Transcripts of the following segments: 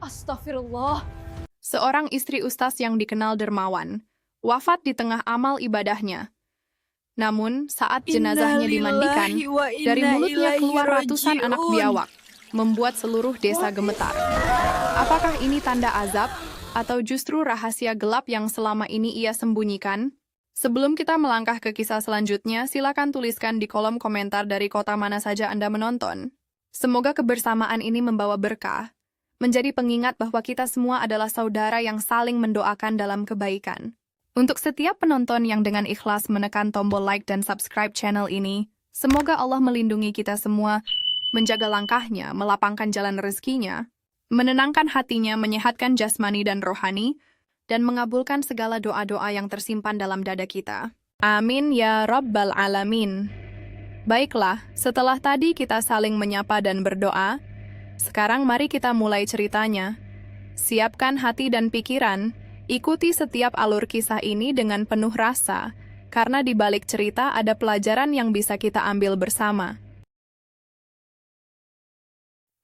Astagfirullah. Seorang istri ustaz yang dikenal dermawan, wafat di tengah amal ibadahnya. Namun, saat jenazahnya dimandikan, Innalillahi wa dari inna mulutnya ilaihi keluar ratusan anak raji'un. biawak, membuat seluruh desa gemetar. Apakah ini tanda azab, atau justru rahasia gelap yang selama ini ia sembunyikan? Sebelum kita melangkah ke kisah selanjutnya, silakan tuliskan di kolom komentar dari kota mana saja Anda menonton. Semoga kebersamaan ini membawa berkah, menjadi pengingat bahwa kita semua adalah saudara yang saling mendoakan dalam kebaikan. Untuk setiap penonton yang dengan ikhlas menekan tombol like dan subscribe channel ini, semoga Allah melindungi kita semua, menjaga langkahnya, melapangkan jalan rezekinya, menenangkan hatinya, menyehatkan jasmani dan rohani, dan mengabulkan segala doa-doa yang tersimpan dalam dada kita. Amin ya Rabbal Alamin. Baiklah, setelah tadi kita saling menyapa dan berdoa, sekarang mari kita mulai ceritanya. Siapkan hati dan pikiran, ikuti setiap alur kisah ini dengan penuh rasa, karena di balik cerita ada pelajaran yang bisa kita ambil bersama.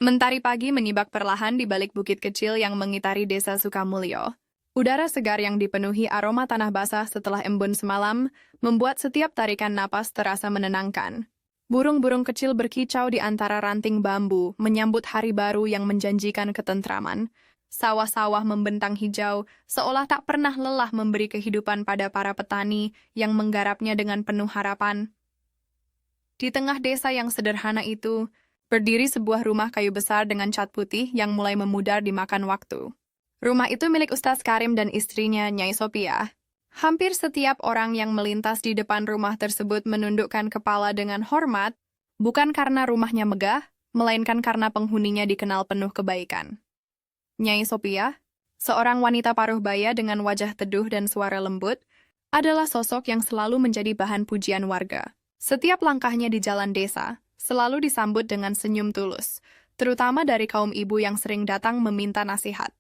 Mentari pagi menyibak perlahan di balik bukit kecil yang mengitari desa Sukamulyo. Udara segar yang dipenuhi aroma tanah basah setelah embun semalam membuat setiap tarikan napas terasa menenangkan. Burung-burung kecil berkicau di antara ranting bambu, menyambut hari baru yang menjanjikan ketentraman. Sawah-sawah membentang hijau, seolah tak pernah lelah memberi kehidupan pada para petani yang menggarapnya dengan penuh harapan. Di tengah desa yang sederhana itu, berdiri sebuah rumah kayu besar dengan cat putih yang mulai memudar dimakan waktu. Rumah itu milik Ustaz Karim dan istrinya, Nyai Sopiah. Hampir setiap orang yang melintas di depan rumah tersebut menundukkan kepala dengan hormat, bukan karena rumahnya megah, melainkan karena penghuninya dikenal penuh kebaikan. Nyai Sopiah, seorang wanita paruh baya dengan wajah teduh dan suara lembut, adalah sosok yang selalu menjadi bahan pujian warga. Setiap langkahnya di jalan desa selalu disambut dengan senyum tulus, terutama dari kaum ibu yang sering datang meminta nasihat.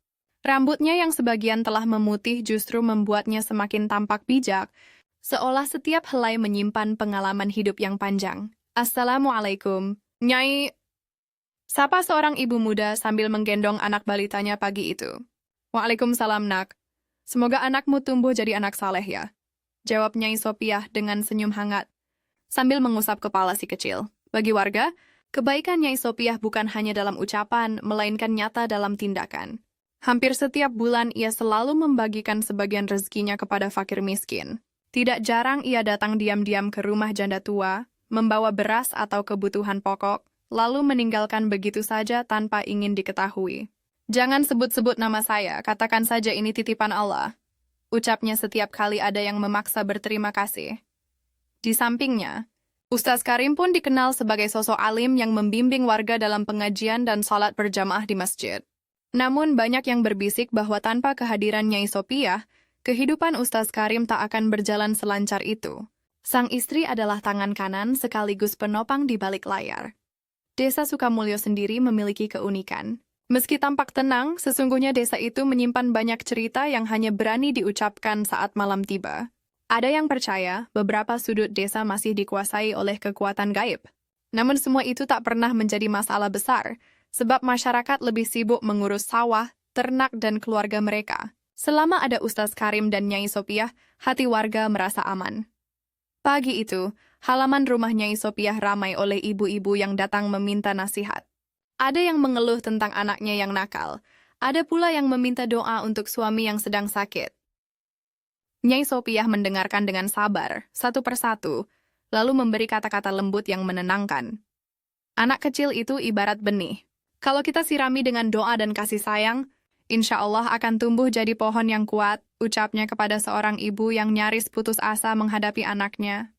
Rambutnya yang sebagian telah memutih justru membuatnya semakin tampak bijak, seolah setiap helai menyimpan pengalaman hidup yang panjang. Assalamualaikum, Nyai. Sapa seorang ibu muda sambil menggendong anak balitanya pagi itu. Waalaikumsalam, nak. Semoga anakmu tumbuh jadi anak saleh ya, jawab Nyai Sopiah dengan senyum hangat, sambil mengusap kepala si kecil. Bagi warga, kebaikan Nyai Sopiah bukan hanya dalam ucapan, melainkan nyata dalam tindakan. Hampir setiap bulan ia selalu membagikan sebagian rezekinya kepada fakir miskin. Tidak jarang ia datang diam-diam ke rumah janda tua, membawa beras atau kebutuhan pokok, lalu meninggalkan begitu saja tanpa ingin diketahui. Jangan sebut-sebut nama saya, katakan saja ini titipan Allah, ucapnya setiap kali ada yang memaksa berterima kasih. Di sampingnya, Ustaz Karim pun dikenal sebagai sosok alim yang membimbing warga dalam pengajian dan salat berjamaah di masjid. Namun banyak yang berbisik bahwa tanpa kehadiran Nyai Sopiah, kehidupan Ustaz Karim tak akan berjalan selancar itu. Sang istri adalah tangan kanan sekaligus penopang di balik layar. Desa Sukamulyo sendiri memiliki keunikan. Meski tampak tenang, sesungguhnya desa itu menyimpan banyak cerita yang hanya berani diucapkan saat malam tiba. Ada yang percaya beberapa sudut desa masih dikuasai oleh kekuatan gaib. Namun semua itu tak pernah menjadi masalah besar, sebab masyarakat lebih sibuk mengurus sawah, ternak, dan keluarga mereka. Selama ada Ustaz Karim dan Nyai Sopiah, hati warga merasa aman. Pagi itu, halaman rumah Nyai Sopiah ramai oleh ibu-ibu yang datang meminta nasihat. Ada yang mengeluh tentang anaknya yang nakal, ada pula yang meminta doa untuk suami yang sedang sakit. Nyai Sopiah mendengarkan dengan sabar, satu persatu, lalu memberi kata-kata lembut yang menenangkan. Anak kecil itu ibarat benih. Kalau kita sirami dengan doa dan kasih sayang, insya Allah akan tumbuh jadi pohon yang kuat, ucapnya kepada seorang ibu yang nyaris putus asa menghadapi anaknya.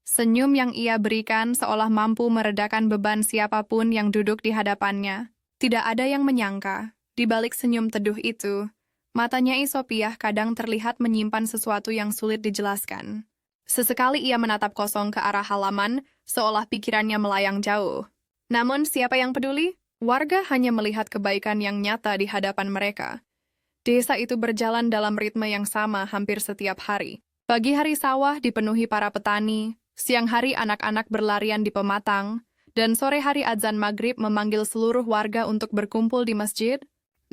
Senyum yang ia berikan seolah mampu meredakan beban siapapun yang duduk di hadapannya. Tidak ada yang menyangka, di balik senyum teduh itu, mata Nyai Sopiah kadang terlihat menyimpan sesuatu yang sulit dijelaskan. Sesekali ia menatap kosong ke arah halaman, seolah pikirannya melayang jauh. Namun siapa yang peduli? Warga hanya melihat kebaikan yang nyata di hadapan mereka. Desa itu berjalan dalam ritme yang sama hampir setiap hari. Pagi hari sawah dipenuhi para petani, siang hari anak-anak berlarian di pematang, dan sore hari azan maghrib memanggil seluruh warga untuk berkumpul di masjid.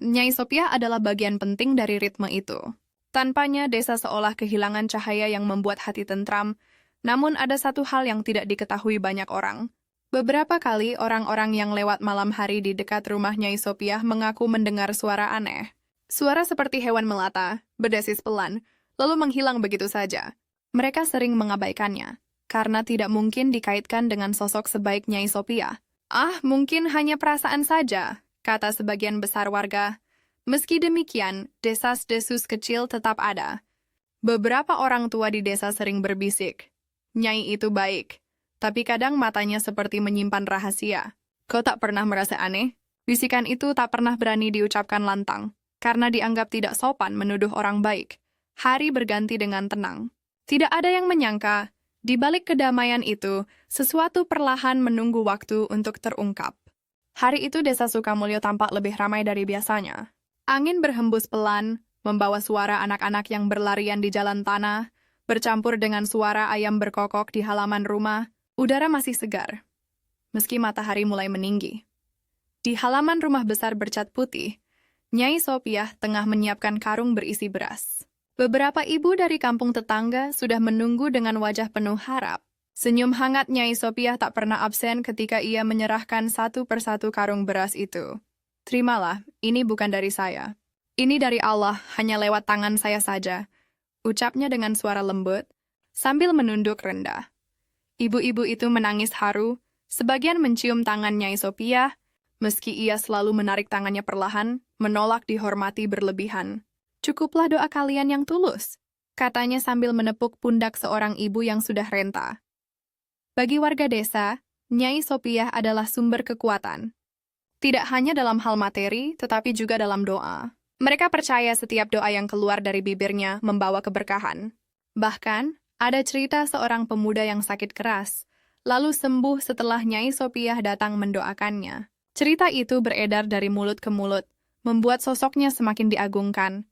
Nyai Sopiah adalah bagian penting dari ritme itu. Tanpanya, desa seolah kehilangan cahaya yang membuat hati tentram, namun ada satu hal yang tidak diketahui banyak orang. Beberapa kali orang-orang yang lewat malam hari di dekat rumah Nyai Sopiah mengaku mendengar suara aneh. Suara seperti hewan melata, berdesis pelan, lalu menghilang begitu saja. Mereka sering mengabaikannya, karena tidak mungkin dikaitkan dengan sosok sebaik Nyai Sopiah. Ah, mungkin hanya perasaan saja, kata sebagian besar warga. Meski demikian, desas-desus kecil tetap ada. Beberapa orang tua di desa sering berbisik, Nyai itu baik, tapi kadang matanya seperti menyimpan rahasia. Kau tak pernah merasa aneh? Bisikan itu tak pernah berani diucapkan lantang, karena dianggap tidak sopan menuduh orang baik. Hari berganti dengan tenang. Tidak ada yang menyangka, di balik kedamaian itu, sesuatu perlahan menunggu waktu untuk terungkap. Hari itu desa Sukamulyo tampak lebih ramai dari biasanya. Angin berhembus pelan, membawa suara anak-anak yang berlarian di jalan tanah, bercampur dengan suara ayam berkokok di halaman rumah. Udara masih segar, meski matahari mulai meninggi. Di halaman rumah besar bercat putih, Nyai Sopiah tengah menyiapkan karung berisi beras. Beberapa ibu dari kampung tetangga sudah menunggu dengan wajah penuh harap. Senyum hangat Nyai Sopiah tak pernah absen ketika ia menyerahkan satu persatu karung beras itu. Terimalah, ini bukan dari saya. Ini dari Allah, hanya lewat tangan saya saja, ucapnya dengan suara lembut, sambil menunduk rendah. Ibu-ibu itu menangis haru, sebagian mencium tangan Nyai Sopiah, meski ia selalu menarik tangannya perlahan, menolak dihormati berlebihan. Cukuplah doa kalian yang tulus, katanya sambil menepuk pundak seorang ibu yang sudah renta. Bagi warga desa, Nyai Sopiah adalah sumber kekuatan. Tidak hanya dalam hal materi, tetapi juga dalam doa. Mereka percaya setiap doa yang keluar dari bibirnya membawa keberkahan. Bahkan, ada cerita seorang pemuda yang sakit keras, lalu sembuh setelah Nyai Sopiah datang mendoakannya. Cerita itu beredar dari mulut ke mulut, membuat sosoknya semakin diagungkan.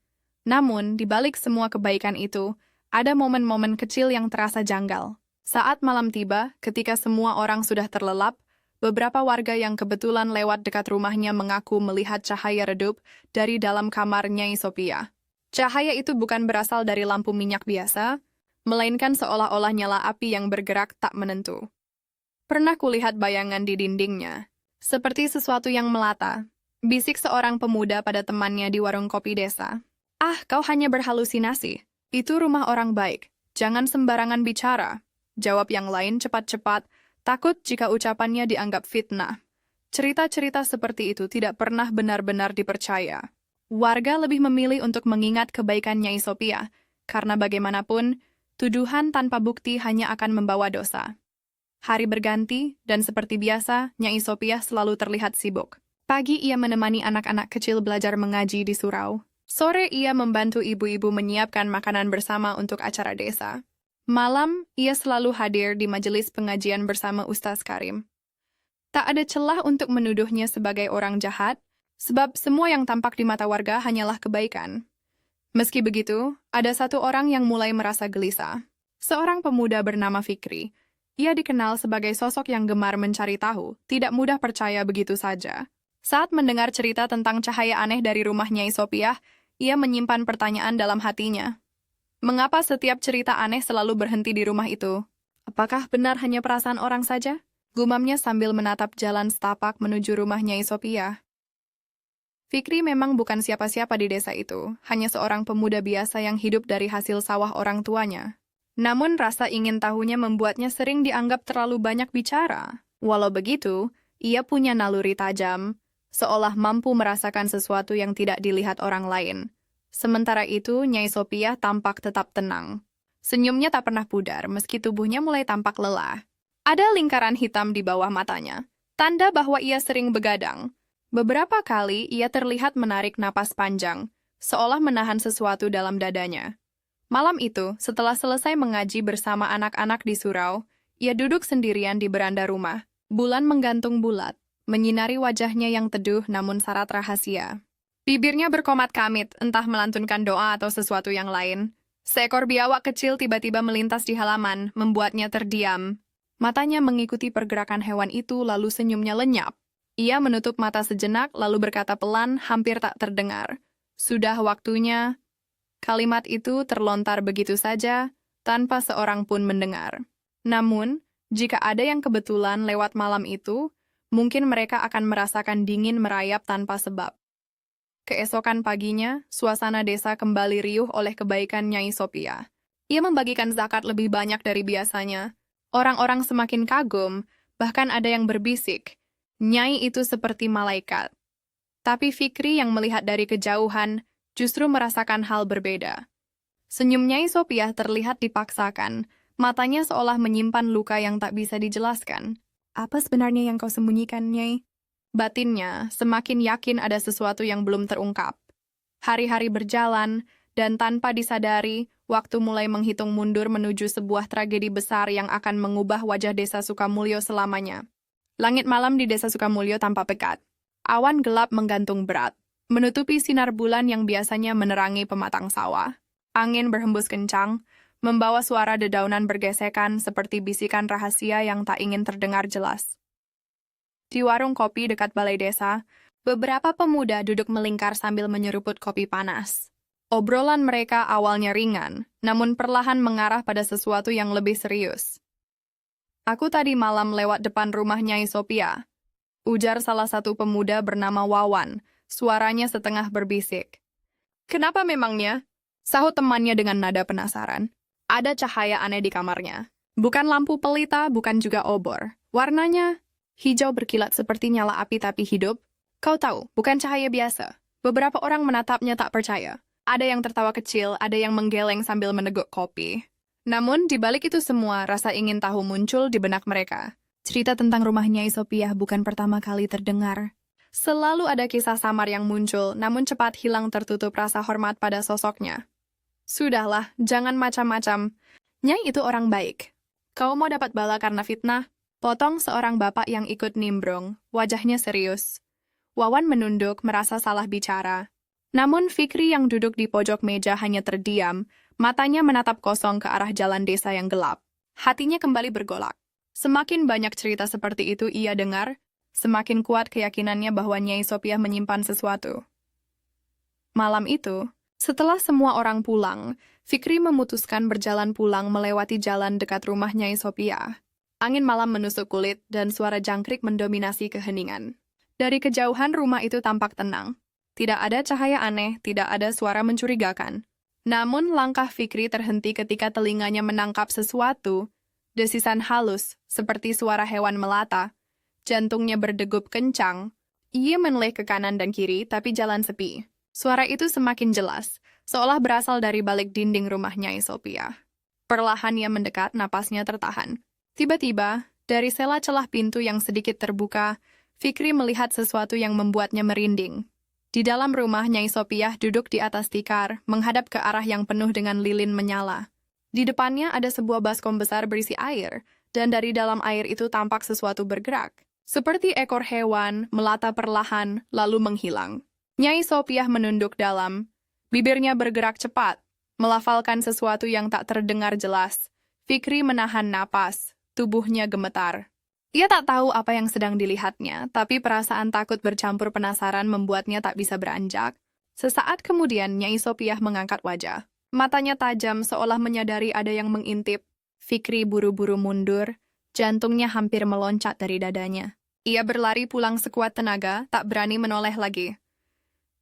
Namun, di balik semua kebaikan itu, ada momen-momen kecil yang terasa janggal. Saat malam tiba, ketika semua orang sudah terlelap, beberapa warga yang kebetulan lewat dekat rumahnya mengaku melihat cahaya redup dari dalam kamar Nyai Sopiah. Cahaya itu bukan berasal dari lampu minyak biasa, melainkan seolah-olah nyala api yang bergerak tak menentu. Pernah kulihat bayangan di dindingnya, seperti sesuatu yang melata. Bisik seorang pemuda pada temannya di warung kopi desa. Ah, kau hanya berhalusinasi. Itu rumah orang baik. Jangan sembarangan bicara. Jawab yang lain cepat-cepat, takut jika ucapannya dianggap fitnah. Cerita-cerita seperti itu tidak pernah benar-benar dipercaya. Warga lebih memilih untuk mengingat kebaikan Nyai Sopiah, karena bagaimanapun, tuduhan tanpa bukti hanya akan membawa dosa. Hari berganti, dan seperti biasa, Nyai Sopiah selalu terlihat sibuk. Pagi ia menemani anak-anak kecil belajar mengaji di surau. Sore ia membantu ibu-ibu menyiapkan makanan bersama untuk acara desa. Malam, ia selalu hadir di majelis pengajian bersama Ustaz Karim. Tak ada celah untuk menuduhnya sebagai orang jahat, sebab semua yang tampak di mata warga hanyalah kebaikan. Meski begitu, ada satu orang yang mulai merasa gelisah. Seorang pemuda bernama Fikri. Ia dikenal sebagai sosok yang gemar mencari tahu, tidak mudah percaya begitu saja. Saat mendengar cerita tentang cahaya aneh dari rumah Nyai Sopiah, ia menyimpan pertanyaan dalam hatinya. Mengapa setiap cerita aneh selalu berhenti di rumah itu? Apakah benar hanya perasaan orang saja? Gumamnya sambil menatap jalan setapak menuju rumah Nyai Sopiah. Fikri memang bukan siapa-siapa di desa itu, hanya seorang pemuda biasa yang hidup dari hasil sawah orang tuanya. Namun rasa ingin tahunya membuatnya sering dianggap terlalu banyak bicara. Walau begitu, ia punya naluri tajam, seolah mampu merasakan sesuatu yang tidak dilihat orang lain. Sementara itu, Nyai Sopiah tampak tetap tenang. Senyumnya tak pernah pudar, meski tubuhnya mulai tampak lelah. Ada lingkaran hitam di bawah matanya, tanda bahwa ia sering begadang. Beberapa kali ia terlihat menarik napas panjang, seolah menahan sesuatu dalam dadanya. Malam itu, setelah selesai mengaji bersama anak-anak di surau, ia duduk sendirian di beranda rumah. Bulan menggantung bulat, menyinari wajahnya yang teduh namun syarat rahasia. Bibirnya berkomat kamit, entah melantunkan doa atau sesuatu yang lain. Seekor biawak kecil tiba-tiba melintas di halaman, membuatnya terdiam. Matanya mengikuti pergerakan hewan itu lalu senyumnya lenyap. Ia menutup mata sejenak lalu berkata pelan, hampir tak terdengar. Sudah waktunya. Kalimat itu terlontar begitu saja, tanpa seorang pun mendengar. Namun, jika ada yang kebetulan lewat malam itu, mungkin mereka akan merasakan dingin merayap tanpa sebab. Keesokan paginya, suasana desa kembali riuh oleh kebaikan Nyai Sophia. Ia membagikan zakat lebih banyak dari biasanya. Orang-orang semakin kagum, bahkan ada yang berbisik. Nyai itu seperti malaikat. Tapi Fikri yang melihat dari kejauhan justru merasakan hal berbeda. Senyum Nyai Sophia terlihat dipaksakan, matanya seolah menyimpan luka yang tak bisa dijelaskan. Apa sebenarnya yang kau sembunyikan, Nyai? Batinnya semakin yakin ada sesuatu yang belum terungkap. Hari-hari berjalan, dan tanpa disadari, waktu mulai menghitung mundur menuju sebuah tragedi besar yang akan mengubah wajah desa Sukamulyo selamanya. Langit malam di desa Sukamulyo tampak pekat. Awan gelap menggantung berat, menutupi sinar bulan yang biasanya menerangi pematang sawah. Angin berhembus kencang, membawa suara dedaunan bergesekan seperti bisikan rahasia yang tak ingin terdengar jelas. Di warung kopi dekat balai desa, beberapa pemuda duduk melingkar sambil menyeruput kopi panas. Obrolan mereka awalnya ringan, namun perlahan mengarah pada sesuatu yang lebih serius. Aku tadi malam lewat depan rumah Nyai Sophia, ujar salah satu pemuda bernama Wawan, suaranya setengah berbisik. Kenapa memangnya? Sahut temannya dengan nada penasaran. Ada cahaya aneh di kamarnya. Bukan lampu pelita, bukan juga obor. Warnanya hijau berkilat seperti nyala api tapi hidup. Kau tahu, bukan cahaya biasa. Beberapa orang menatapnya tak percaya. Ada yang tertawa kecil, ada yang menggeleng sambil meneguk kopi. Namun, di balik itu semua, rasa ingin tahu muncul di benak mereka. Cerita tentang rumah Nyai Sophia bukan pertama kali terdengar. Selalu ada kisah samar yang muncul, namun cepat hilang tertutup rasa hormat pada sosoknya. Sudahlah, jangan macam-macam. Nyai itu orang baik. Kau mau dapat bala karena fitnah? Potong seorang bapak yang ikut nimbrung, wajahnya serius. Wawan menunduk, merasa salah bicara. Namun Fikri yang duduk di pojok meja hanya terdiam, matanya menatap kosong ke arah jalan desa yang gelap. Hatinya kembali bergolak. Semakin banyak cerita seperti itu ia dengar, semakin kuat keyakinannya bahwa Nyai Sophia menyimpan sesuatu. Malam itu, setelah semua orang pulang, Fikri memutuskan berjalan pulang melewati jalan dekat rumah Nyai Sophia. Angin malam menusuk kulit dan suara jangkrik mendominasi keheningan. Dari kejauhan rumah itu tampak tenang. Tidak ada cahaya aneh, tidak ada suara mencurigakan. Namun langkah Fikri terhenti ketika telinganya menangkap sesuatu, desisan halus seperti suara hewan melata. Jantungnya berdegup kencang. Ia menoleh ke kanan dan kiri, tapi jalan sepi. Suara itu semakin jelas, seolah berasal dari balik dinding rumah Nyai Sophia. Perlahan ia mendekat, napasnya tertahan. Tiba-tiba, dari sela celah pintu yang sedikit terbuka, Fikri melihat sesuatu yang membuatnya merinding. Di dalam rumah, Nyai Sophia duduk di atas tikar, menghadap ke arah yang penuh dengan lilin menyala. Di depannya ada sebuah baskom besar berisi air, dan dari dalam air itu tampak sesuatu bergerak. Seperti ekor hewan, melata perlahan, lalu menghilang. Nyai Sophia menunduk dalam. Bibirnya bergerak cepat, melafalkan sesuatu yang tak terdengar jelas. Fikri menahan napas, tubuhnya gemetar. Ia tak tahu apa yang sedang dilihatnya, tapi perasaan takut bercampur penasaran membuatnya tak bisa beranjak. Sesaat kemudian, Nyai Sophia mengangkat wajah. Matanya tajam seolah menyadari ada yang mengintip. Fikri buru-buru mundur, jantungnya hampir meloncat dari dadanya. Ia berlari pulang sekuat tenaga, tak berani menoleh lagi.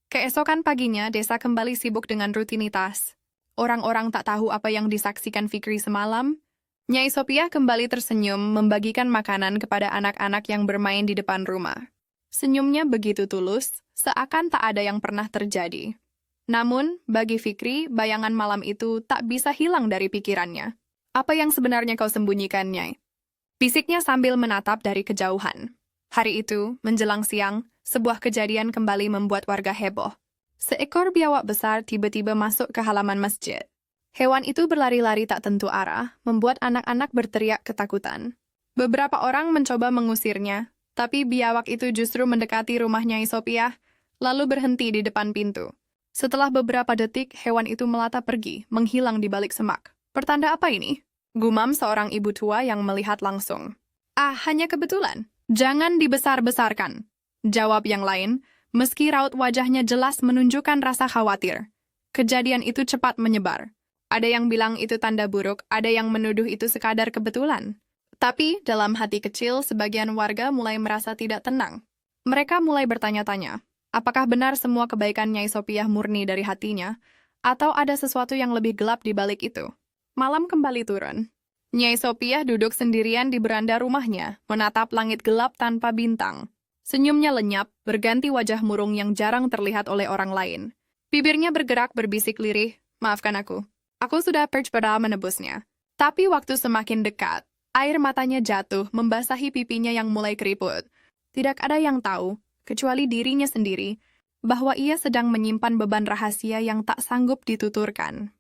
Keesokan paginya, desa kembali sibuk dengan rutinitas. Orang-orang tak tahu apa yang disaksikan Fikri semalam. Nyai Sophia kembali tersenyum membagikan makanan kepada anak-anak yang bermain di depan rumah. Senyumnya begitu tulus, seakan tak ada yang pernah terjadi. Namun, bagi Fikri, bayangan malam itu tak bisa hilang dari pikirannya. Apa yang sebenarnya kau sembunyikan, Nyai? Bisiknya sambil menatap dari kejauhan. Hari itu, menjelang siang, sebuah kejadian kembali membuat warga heboh. Seekor biawak besar tiba-tiba masuk ke halaman masjid. Hewan itu berlari-lari tak tentu arah, membuat anak-anak berteriak ketakutan. Beberapa orang mencoba mengusirnya, tapi biawak itu justru mendekati rumah Nyai Sophia, lalu berhenti di depan pintu. Setelah beberapa detik, hewan itu melata pergi, menghilang di balik semak. Pertanda apa ini? Gumam seorang ibu tua yang melihat langsung. Ah, hanya kebetulan. Jangan dibesar-besarkan. Jawab yang lain, meski raut wajahnya jelas menunjukkan rasa khawatir. Kejadian itu cepat menyebar. Ada yang bilang itu tanda buruk, ada yang menuduh itu sekadar kebetulan. Tapi, dalam hati kecil, sebagian warga mulai merasa tidak tenang. Mereka mulai bertanya-tanya, apakah benar semua kebaikan Nyai Sopiah murni dari hatinya, atau ada sesuatu yang lebih gelap di balik itu? Malam kembali turun. Nyai Sopiah duduk sendirian di beranda rumahnya, menatap langit gelap tanpa bintang. Senyumnya lenyap, berganti wajah murung yang jarang terlihat oleh orang lain. Bibirnya bergerak berbisik lirih, maafkan aku. Aku sudah berusaha menebusnya. Tapi waktu semakin dekat, air matanya jatuh, membasahi pipinya yang mulai keriput. Tidak ada yang tahu, kecuali dirinya sendiri, bahwa ia sedang menyimpan beban rahasia yang tak sanggup dituturkan.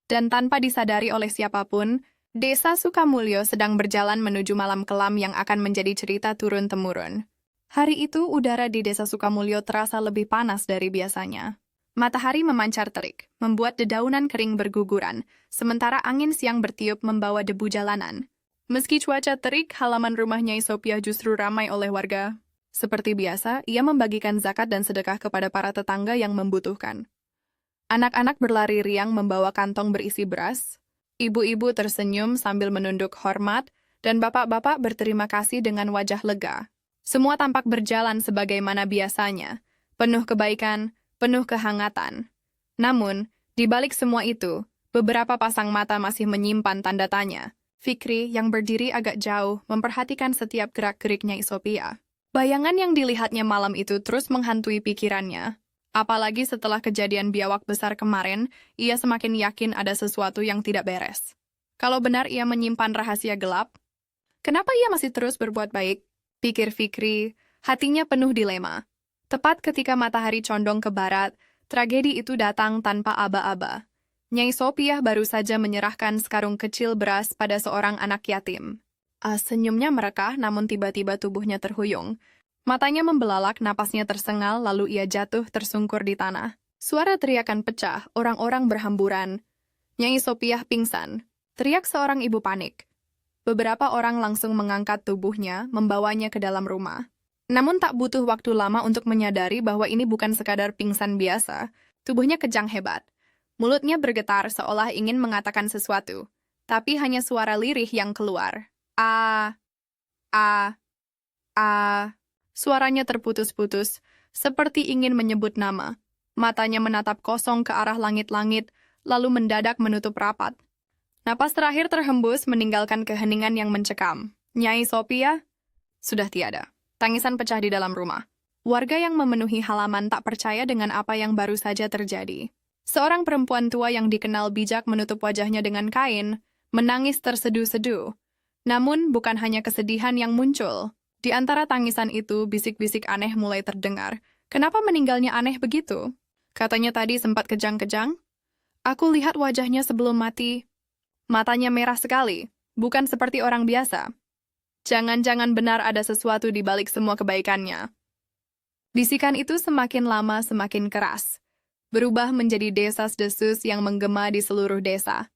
Dan tanpa disadari oleh siapapun, Desa Sukamulyo sedang berjalan menuju malam kelam yang akan menjadi cerita turun-temurun. Hari itu, udara di Desa Sukamulyo terasa lebih panas dari biasanya. Matahari memancar terik, membuat dedaunan kering berguguran, sementara angin siang bertiup membawa debu jalanan. Meski cuaca terik, halaman rumah Nyai Sopiah justru ramai oleh warga. Seperti biasa, ia membagikan zakat dan sedekah kepada para tetangga yang membutuhkan. Anak-anak berlari riang membawa kantong berisi beras. Ibu-ibu tersenyum sambil menunduk hormat, dan bapak-bapak berterima kasih dengan wajah lega. Semua tampak berjalan sebagaimana biasanya, penuh kebaikan, penuh kehangatan. Namun, di balik semua itu, beberapa pasang mata masih menyimpan tanda tanya. Fikri, yang berdiri agak jauh, memperhatikan setiap gerak-gerik Nyai Sopiah. Bayangan yang dilihatnya malam itu terus menghantui pikirannya. Apalagi setelah kejadian biawak besar kemarin, ia semakin yakin ada sesuatu yang tidak beres. Kalau benar ia menyimpan rahasia gelap, kenapa ia masih terus berbuat baik? Pikir Fikri, hatinya penuh dilema. Tepat ketika matahari condong ke barat, tragedi itu datang tanpa aba-aba. Nyai Sopiah baru saja menyerahkan sekarung kecil beras pada seorang anak yatim. Senyumnya merekah, namun tiba-tiba tubuhnya terhuyung. Matanya membelalak, napasnya tersengal, lalu ia jatuh tersungkur di tanah. Suara teriakan pecah, orang-orang berhamburan. Nyai Sopiah pingsan. Teriak seorang ibu panik. Beberapa orang langsung mengangkat tubuhnya, membawanya ke dalam rumah. Namun tak butuh waktu lama untuk menyadari bahwa ini bukan sekadar pingsan biasa. Tubuhnya kejang hebat. Mulutnya bergetar seolah ingin mengatakan sesuatu, tapi hanya suara lirih yang keluar. Suaranya terputus-putus, seperti ingin menyebut nama. Matanya menatap kosong ke arah langit-langit, lalu mendadak menutup rapat. Napas terakhir terhembus meninggalkan keheningan yang mencekam. Nyai Sopiah sudah tiada. Tangisan pecah di dalam rumah. Warga yang memenuhi halaman tak percaya dengan apa yang baru saja terjadi. Seorang perempuan tua yang dikenal bijak menutup wajahnya dengan kain, menangis terseduh-seduh. Namun, bukan hanya kesedihan yang muncul. Di antara tangisan itu, bisik-bisik aneh mulai terdengar. Kenapa meninggalnya aneh begitu? Katanya tadi sempat kejang-kejang. Aku lihat wajahnya sebelum mati. Matanya merah sekali, bukan seperti orang biasa. Jangan-jangan benar ada sesuatu di balik semua kebaikannya. Bisikan itu semakin lama semakin keras. Berubah menjadi desas-desus yang menggema di seluruh desa.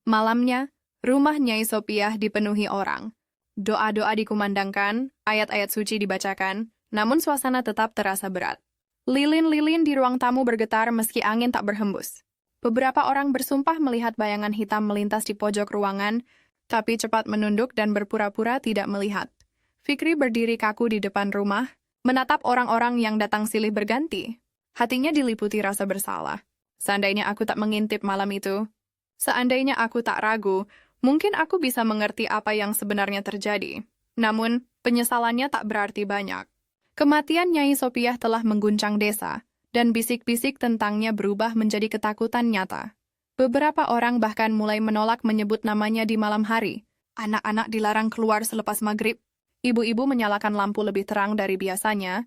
Malamnya, rumah Nyai Sopiah dipenuhi orang. Doa-doa dikumandangkan, ayat-ayat suci dibacakan, namun suasana tetap terasa berat. Lilin-lilin di ruang tamu bergetar meski angin tak berhembus. Beberapa orang bersumpah melihat bayangan hitam melintas di pojok ruangan, tapi cepat menunduk dan berpura-pura tidak melihat. Fikri berdiri kaku di depan rumah, menatap orang-orang yang datang silih berganti. Hatinya diliputi rasa bersalah. Seandainya aku tak mengintip malam itu, seandainya aku tak ragu, mungkin aku bisa mengerti apa yang sebenarnya terjadi. Namun, penyesalannya tak berarti banyak. Kematian Nyai Sopiah telah mengguncang desa, dan bisik-bisik tentangnya berubah menjadi ketakutan nyata. Beberapa orang bahkan mulai menolak menyebut namanya di malam hari. Anak-anak dilarang keluar selepas maghrib. Ibu-ibu menyalakan lampu lebih terang dari biasanya,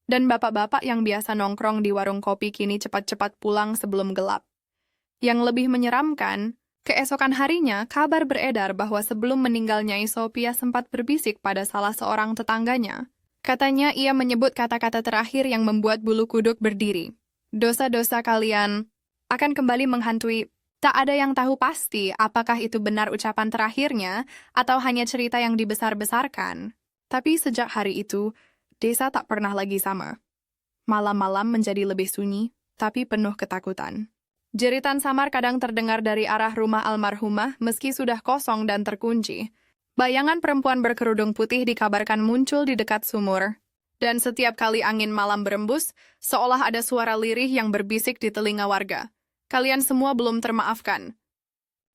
dan bapak-bapak yang biasa nongkrong di warung kopi kini cepat-cepat pulang sebelum gelap. Yang lebih menyeramkan, keesokan harinya kabar beredar bahwa sebelum meninggal Nyai Sopiah sempat berbisik pada salah seorang tetangganya. Katanya ia menyebut kata-kata terakhir yang membuat bulu kuduk berdiri. Dosa-dosa kalian akan kembali menghantui. Tak ada yang tahu pasti apakah itu benar ucapan terakhirnya atau hanya cerita yang dibesar-besarkan. Tapi sejak hari itu, desa tak pernah lagi sama. Malam-malam menjadi lebih sunyi, tapi penuh ketakutan. Jeritan samar kadang terdengar dari arah rumah almarhumah meski sudah kosong dan terkunci. Bayangan perempuan berkerudung putih dikabarkan muncul di dekat sumur. Dan setiap kali angin malam berembus, seolah ada suara lirih yang berbisik di telinga warga. Kalian semua belum termaafkan.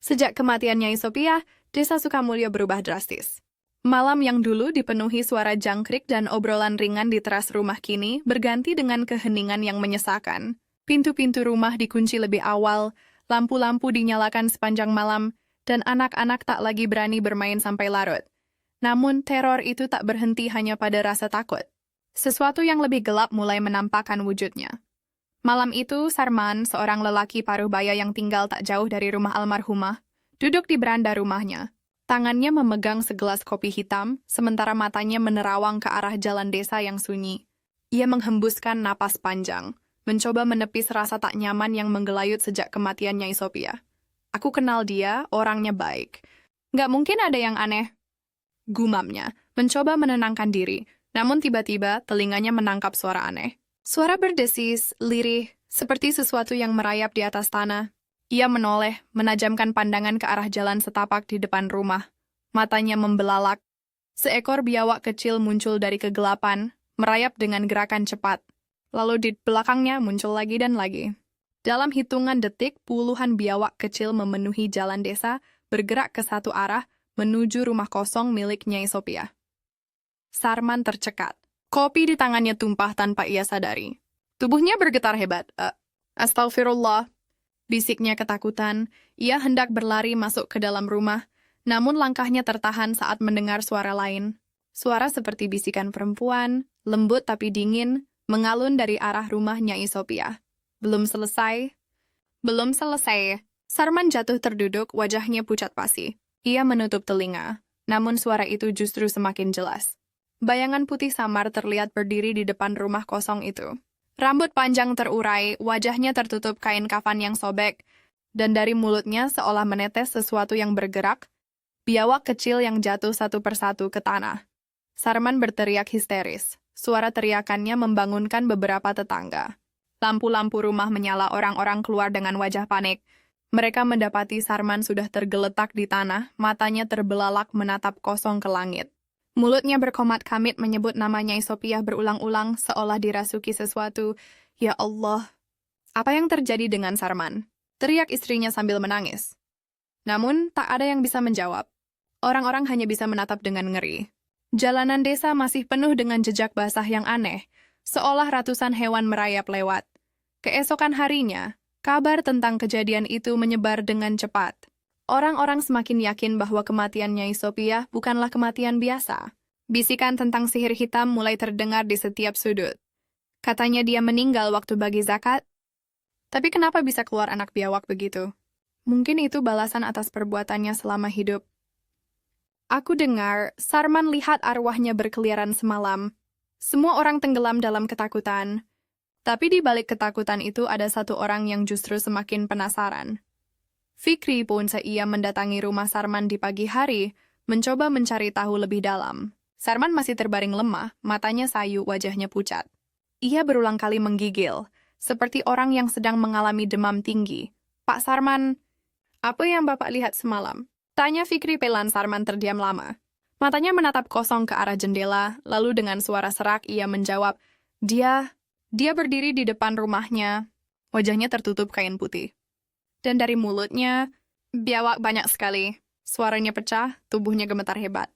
Sejak kematian Nyai Sopiah, desa Sukamulyo berubah drastis. Malam yang dulu dipenuhi suara jangkrik dan obrolan ringan di teras rumah kini berganti dengan keheningan yang menyesakan. Pintu-pintu rumah dikunci lebih awal, lampu-lampu dinyalakan sepanjang malam, dan anak-anak tak lagi berani bermain sampai larut. Namun teror itu tak berhenti hanya pada rasa takut. Sesuatu yang lebih gelap mulai menampakkan wujudnya. Malam itu, Sarman, seorang lelaki paruh baya yang tinggal tak jauh dari rumah almarhumah, duduk di beranda rumahnya. Tangannya memegang segelas kopi hitam, sementara matanya menerawang ke arah jalan desa yang sunyi. Ia menghembuskan napas panjang, mencoba menepis rasa tak nyaman yang menggelayut sejak kematian Nyai Sopiah. Aku kenal dia, orangnya baik. Nggak mungkin ada yang aneh. Gumamnya, mencoba menenangkan diri, namun tiba-tiba telinganya menangkap suara aneh. Suara berdesis, lirih, seperti sesuatu yang merayap di atas tanah. Ia menoleh, menajamkan pandangan ke arah jalan setapak di depan rumah. Matanya membelalak. Seekor biawak kecil muncul dari kegelapan, merayap dengan gerakan cepat. Lalu di belakangnya muncul lagi dan lagi. Dalam hitungan detik, puluhan biawak kecil memenuhi jalan desa, bergerak ke satu arah, menuju rumah kosong milik Nyai Sopiah. Sarman tercekat. Kopi di tangannya tumpah tanpa ia sadari. Tubuhnya bergetar hebat. Astagfirullah. Bisiknya ketakutan, ia hendak berlari masuk ke dalam rumah, namun langkahnya tertahan saat mendengar suara lain. Suara seperti bisikan perempuan, lembut tapi dingin, mengalun dari arah rumah Nyai Sopiah. Belum selesai. Sarman jatuh terduduk, wajahnya pucat pasi. Ia menutup telinga, namun suara itu justru semakin jelas. Bayangan putih samar terlihat berdiri di depan rumah kosong itu. Rambut panjang terurai, wajahnya tertutup kain kafan yang sobek, dan dari mulutnya seolah menetes sesuatu yang bergerak, biawak kecil yang jatuh satu persatu ke tanah. Sarman berteriak histeris. Suara teriakannya membangunkan beberapa tetangga. Lampu-lampu rumah menyala, orang-orang keluar dengan wajah panik. Mereka mendapati Sarman sudah tergeletak di tanah, matanya terbelalak menatap kosong ke langit. Mulutnya berkomat-kamit menyebut nama Nyai Sopiah berulang-ulang seolah dirasuki sesuatu. Ya Allah, apa yang terjadi dengan Sarman? Teriak istrinya sambil menangis. Namun, tak ada yang bisa menjawab. Orang-orang hanya bisa menatap dengan ngeri. Jalanan desa masih penuh dengan jejak basah yang aneh, seolah ratusan hewan merayap lewat. Keesokan harinya, kabar tentang kejadian itu menyebar dengan cepat. Orang-orang semakin yakin bahwa kematian Nyai Sopiah bukanlah kematian biasa. Bisikan tentang sihir hitam mulai terdengar di setiap sudut. Katanya dia meninggal waktu bagi zakat. Tapi kenapa bisa keluar anak biawak begitu? Mungkin itu balasan atas perbuatannya selama hidup. Aku dengar, Sarman lihat arwahnya berkeliaran semalam. Semua orang tenggelam dalam ketakutan. Tapi di balik ketakutan itu ada satu orang yang justru semakin penasaran. Fikri pun ia mendatangi rumah Sarman di pagi hari, mencoba mencari tahu lebih dalam. Sarman masih terbaring lemah, matanya sayu, wajahnya pucat. Ia berulang kali menggigil, seperti orang yang sedang mengalami demam tinggi. Pak Sarman, apa yang Bapak lihat semalam? Tanya Fikri pelan. Sarman terdiam lama. Matanya menatap kosong ke arah jendela, lalu dengan suara serak ia menjawab, Dia berdiri di depan rumahnya, wajahnya tertutup kain putih. Dan dari mulutnya, biawak banyak sekali. Suaranya pecah, tubuhnya gemetar hebat.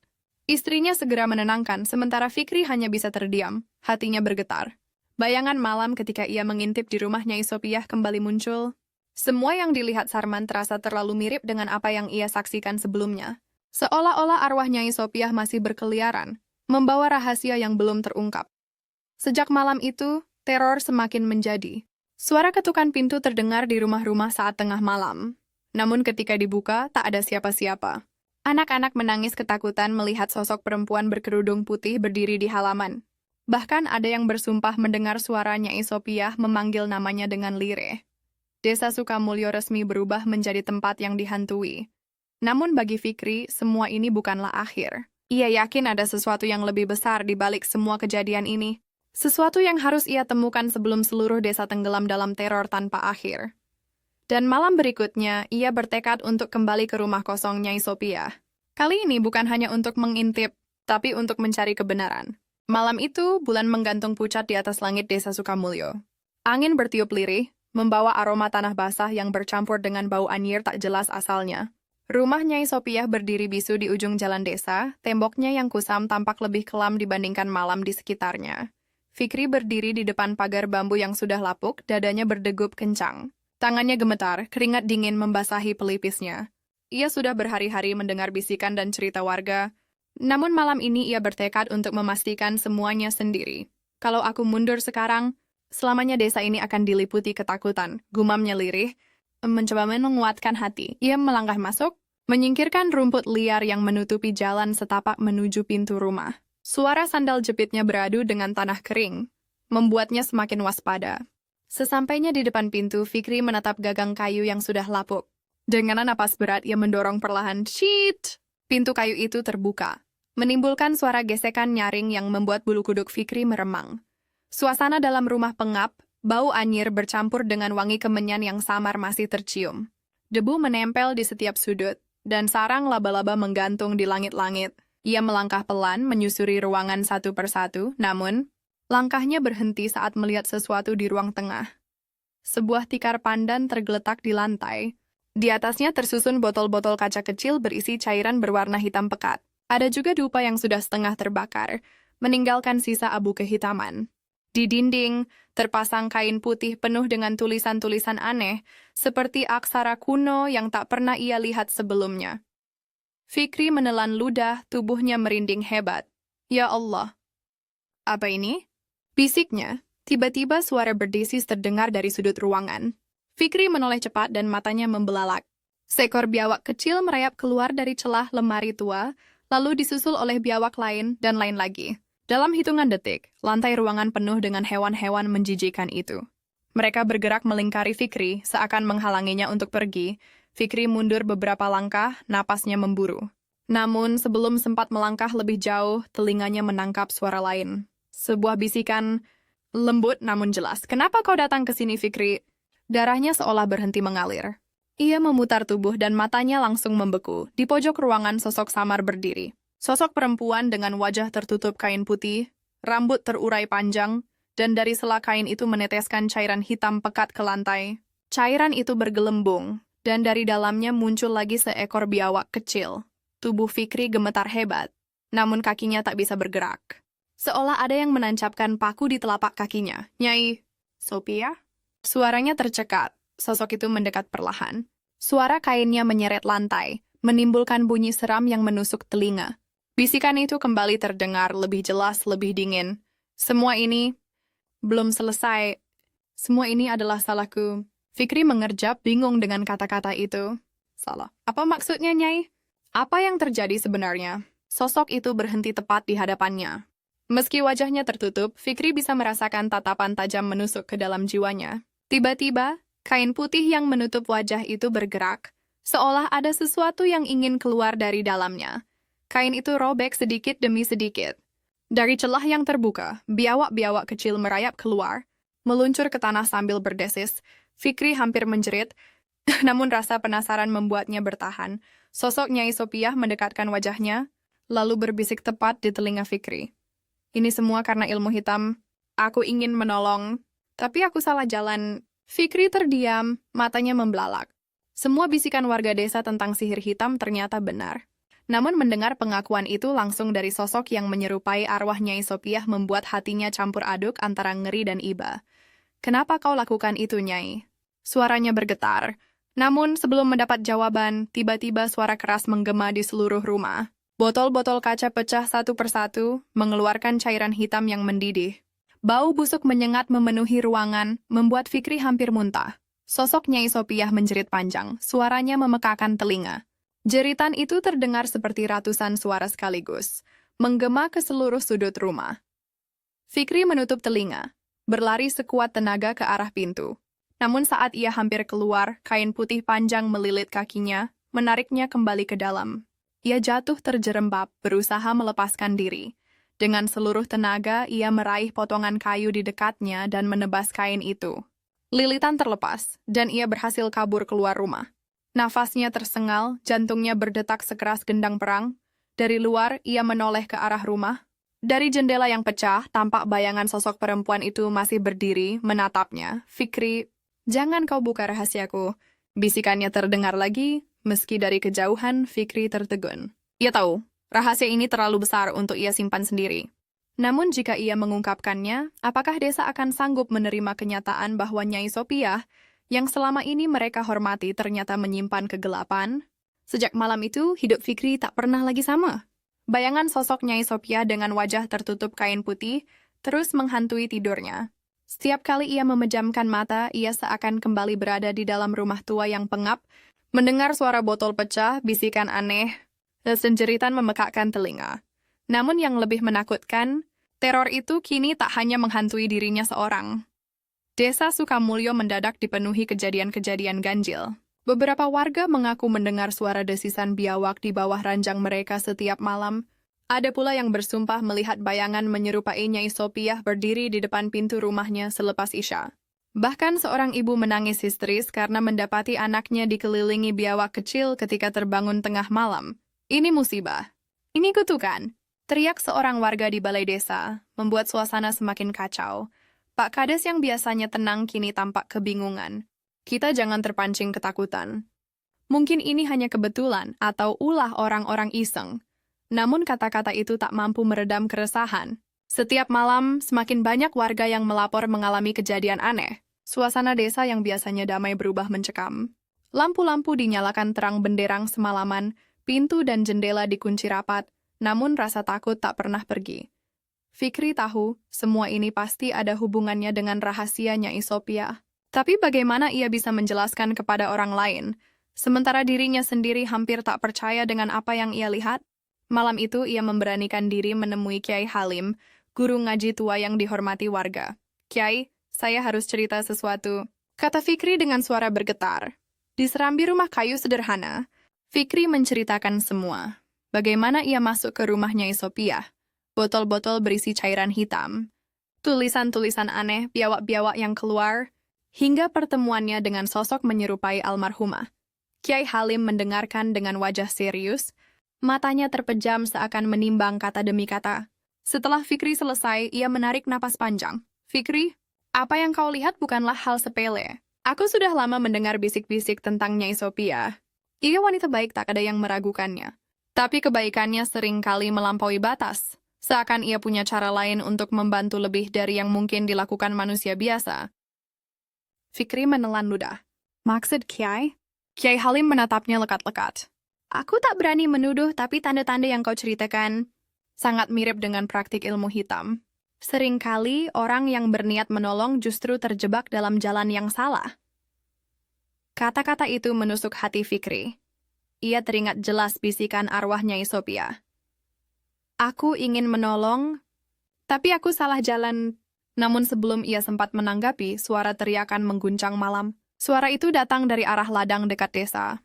Istrinya segera menenangkan, sementara Fikri hanya bisa terdiam, hatinya bergetar. Bayangan malam ketika ia mengintip di rumah Nyai Sopiah kembali muncul. Semua yang dilihat Sarman terasa terlalu mirip dengan apa yang ia saksikan sebelumnya. Seolah-olah arwah Nyai Sopiah masih berkeliaran, membawa rahasia yang belum terungkap. Sejak malam itu, teror semakin menjadi. Suara ketukan pintu terdengar di rumah-rumah saat tengah malam. Namun ketika dibuka, tak ada siapa-siapa. Anak-anak menangis ketakutan melihat sosok perempuan berkerudung putih berdiri di halaman. Bahkan ada yang bersumpah mendengar suara Nyai Sopiah memanggil namanya dengan lirih. Desa Sukamulyo resmi berubah menjadi tempat yang dihantui. Namun bagi Fikri, semua ini bukanlah akhir. Ia yakin ada sesuatu yang lebih besar di balik semua kejadian ini. Sesuatu yang harus ia temukan sebelum seluruh desa tenggelam dalam teror tanpa akhir. Dan malam berikutnya, ia bertekad untuk kembali ke rumah kosong Nyai Sophia. Kali ini bukan hanya untuk mengintip, tapi untuk mencari kebenaran. Malam itu, bulan menggantung pucat di atas langit desa Sukamulyo. Angin bertiup lirih, membawa aroma tanah basah yang bercampur dengan bau anyir tak jelas asalnya. Rumah Nyai Sophia berdiri bisu di ujung jalan desa, temboknya yang kusam tampak lebih kelam dibandingkan malam di sekitarnya. Fikri berdiri di depan pagar bambu yang sudah lapuk, dadanya berdegup kencang. Tangannya gemetar, keringat dingin membasahi pelipisnya. Ia sudah berhari-hari mendengar bisikan dan cerita warga, namun malam ini ia bertekad untuk memastikan semuanya sendiri. Kalau aku mundur sekarang, selamanya desa ini akan diliputi ketakutan, gumamnya lirih, mencoba menguatkan hati. Ia melangkah masuk, menyingkirkan rumput liar yang menutupi jalan setapak menuju pintu rumah. Suara sandal jepitnya beradu dengan tanah kering, membuatnya semakin waspada. Sesampainya di depan pintu, Fikri menatap gagang kayu yang sudah lapuk. Dengan napas berat, ia mendorong perlahan. Shit! Pintu kayu itu terbuka, menimbulkan suara gesekan nyaring yang membuat bulu kuduk Fikri meremang. Suasana dalam rumah pengap, bau anyir bercampur dengan wangi kemenyan yang samar masih tercium. Debu menempel di setiap sudut, dan sarang laba-laba menggantung di langit-langit. Ia melangkah pelan menyusuri ruangan satu persatu, namun langkahnya berhenti saat melihat sesuatu di ruang tengah. Sebuah tikar pandan tergeletak di lantai. Di atasnya tersusun botol-botol kaca kecil berisi cairan berwarna hitam pekat. Ada juga dupa yang sudah setengah terbakar, meninggalkan sisa abu kehitaman. Di dinding, terpasang kain putih penuh dengan tulisan-tulisan aneh, seperti aksara kuno yang tak pernah ia lihat sebelumnya. Fikri menelan ludah, tubuhnya merinding hebat. Ya Allah! Apa ini? Bisiknya, tiba-tiba suara berdesis terdengar dari sudut ruangan. Fikri menoleh cepat dan matanya membelalak. Seekor biawak kecil merayap keluar dari celah lemari tua, lalu disusul oleh biawak lain dan lain lagi. Dalam hitungan detik, lantai ruangan penuh dengan hewan-hewan menjijikkan itu. Mereka bergerak melingkari Fikri, seakan menghalanginya untuk pergi. Fikri mundur beberapa langkah, napasnya memburu. Namun, sebelum sempat melangkah lebih jauh, telinganya menangkap suara lain. Sebuah bisikan lembut namun jelas. Kenapa kau datang ke sini, Fikri? Darahnya seolah berhenti mengalir. Ia memutar tubuh dan matanya langsung membeku. Di pojok ruangan sosok samar berdiri. Sosok perempuan dengan wajah tertutup kain putih, rambut terurai panjang, dan dari sela kain itu meneteskan cairan hitam pekat ke lantai. Cairan itu bergelembung, dan dari dalamnya muncul lagi seekor biawak kecil. Tubuh Fikri gemetar hebat, namun kakinya tak bisa bergerak. Seolah ada yang menancapkan paku di telapak kakinya. Nyai Sophia? Suaranya tercekat. Sosok itu mendekat perlahan. Suara kainnya menyeret lantai, menimbulkan bunyi seram yang menusuk telinga. Bisikan itu kembali terdengar lebih jelas, lebih dingin. Semua ini belum selesai. Semua ini adalah salahku. Fikri mengerjap, bingung dengan kata-kata itu. Salah. Apa maksudnya, Nyai? Apa yang terjadi sebenarnya? Sosok itu berhenti tepat di hadapannya. Meski wajahnya tertutup, Fikri bisa merasakan tatapan tajam menusuk ke dalam jiwanya. Tiba-tiba, kain putih yang menutup wajah itu bergerak, seolah ada sesuatu yang ingin keluar dari dalamnya. Kain itu robek sedikit demi sedikit. Dari celah yang terbuka, biawak-biawak kecil merayap keluar, meluncur ke tanah sambil berdesis. Fikri hampir menjerit, namun rasa penasaran membuatnya bertahan. Sosok Nyai Sophia mendekatkan wajahnya, lalu berbisik tepat di telinga Fikri. Ini semua karena ilmu hitam. Aku ingin menolong, tapi aku salah jalan. Fikri terdiam, matanya membelalak. Semua bisikan warga desa tentang sihir hitam ternyata benar. Namun mendengar pengakuan itu langsung dari sosok yang menyerupai arwah Nyai Sophia membuat hatinya campur aduk antara ngeri dan iba. Kenapa kau lakukan itu, Nyai? Suaranya bergetar. Namun sebelum mendapat jawaban, tiba-tiba suara keras menggema di seluruh rumah. Botol-botol kaca pecah satu persatu, mengeluarkan cairan hitam yang mendidih. Bau busuk menyengat memenuhi ruangan, membuat Fikri hampir muntah. Sosok Nyai Sophia menjerit panjang, suaranya memekakan telinga. Jeritan itu terdengar seperti ratusan suara sekaligus, menggema ke seluruh sudut rumah. Fikri menutup telinga, berlari sekuat tenaga ke arah pintu. Namun saat ia hampir keluar, kain putih panjang melilit kakinya, menariknya kembali ke dalam. Ia jatuh terjerembab, berusaha melepaskan diri. Dengan seluruh tenaga, ia meraih potongan kayu di dekatnya dan menebas kain itu. Lilitan terlepas, dan ia berhasil kabur keluar rumah. Nafasnya tersengal, jantungnya berdetak sekeras gendang perang. Dari luar, ia menoleh ke arah rumah. Dari jendela yang pecah, tampak bayangan sosok perempuan itu masih berdiri, menatapnya. Fikri, "Jangan kau buka rahasiaku." Bisikannya terdengar lagi, meski dari kejauhan Fikri tertegun. Ia tahu, rahasia ini terlalu besar untuk ia simpan sendiri. Namun jika ia mengungkapkannya, apakah desa akan sanggup menerima kenyataan bahwa Nyai Sopiah, yang selama ini mereka hormati ternyata menyimpan kegelapan? Sejak malam itu, hidup Fikri tak pernah lagi sama. Bayangan sosok Nyai Sopiah dengan wajah tertutup kain putih terus menghantui tidurnya. Setiap kali ia memejamkan mata, ia seakan kembali berada di dalam rumah tua yang pengap, mendengar suara botol pecah, bisikan aneh, dan jeritan memekakkan telinga. Namun yang lebih menakutkan, teror itu kini tak hanya menghantui dirinya seorang. Desa Sukamulyo mendadak dipenuhi kejadian-kejadian ganjil. Beberapa warga mengaku mendengar suara desisan biawak di bawah ranjang mereka setiap malam. Ada pula yang bersumpah melihat bayangan menyerupai Nyai Sopiah berdiri di depan pintu rumahnya selepas Isya. Bahkan seorang ibu menangis histeris karena mendapati anaknya dikelilingi biawak kecil ketika terbangun tengah malam. Ini musibah. Ini kutukan. Teriak seorang warga di balai desa, membuat suasana semakin kacau. Pak Kades yang biasanya tenang kini tampak kebingungan. Kita jangan terpancing ketakutan. Mungkin ini hanya kebetulan atau ulah orang-orang iseng. Namun kata-kata itu tak mampu meredam keresahan. Setiap malam, semakin banyak warga yang melapor mengalami kejadian aneh. Suasana desa yang biasanya damai berubah mencekam. Lampu-lampu dinyalakan terang benderang semalaman, pintu dan jendela dikunci rapat, namun rasa takut tak pernah pergi. Fikri tahu, semua ini pasti ada hubungannya dengan rahasia Nyai Sopiah. Tapi bagaimana ia bisa menjelaskan kepada orang lain, sementara dirinya sendiri hampir tak percaya dengan apa yang ia lihat? Malam itu ia memberanikan diri menemui Kiai Halim, guru ngaji tua yang dihormati warga. "Kiai, saya harus cerita sesuatu," kata Fikri dengan suara bergetar. Di serambi rumah kayu sederhana, Fikri menceritakan semua. Bagaimana ia masuk ke rumah Nyai Sopiah, botol-botol berisi cairan hitam, tulisan-tulisan aneh, biawak-biawak yang keluar, hingga pertemuannya dengan sosok menyerupai almarhumah. Kiai Halim mendengarkan dengan wajah serius, matanya terpejam seakan menimbang kata demi kata. Setelah Fikri selesai, ia menarik napas panjang. "Fikri, apa yang kau lihat bukanlah hal sepele. Aku sudah lama mendengar bisik-bisik tentang Nyai Sopiah. Ia wanita baik, tak ada yang meragukannya. Tapi kebaikannya sering kali melampaui batas, seakan ia punya cara lain untuk membantu lebih dari yang mungkin dilakukan manusia biasa." Fikri menelan ludah. "Maksud Kiai?" Kiai Halim menatapnya lekat-lekat. "Aku tak berani menuduh, tapi tanda-tanda yang kau ceritakan sangat mirip dengan praktik ilmu hitam. Seringkali orang yang berniat menolong justru terjebak dalam jalan yang salah." Kata-kata itu menusuk hati Fikri. Ia teringat jelas bisikan arwah Nyai Sopiah. "Aku ingin menolong, tapi aku salah jalan." Namun sebelum ia sempat menanggapi, suara teriakan mengguncang malam. Suara itu datang dari arah ladang dekat desa.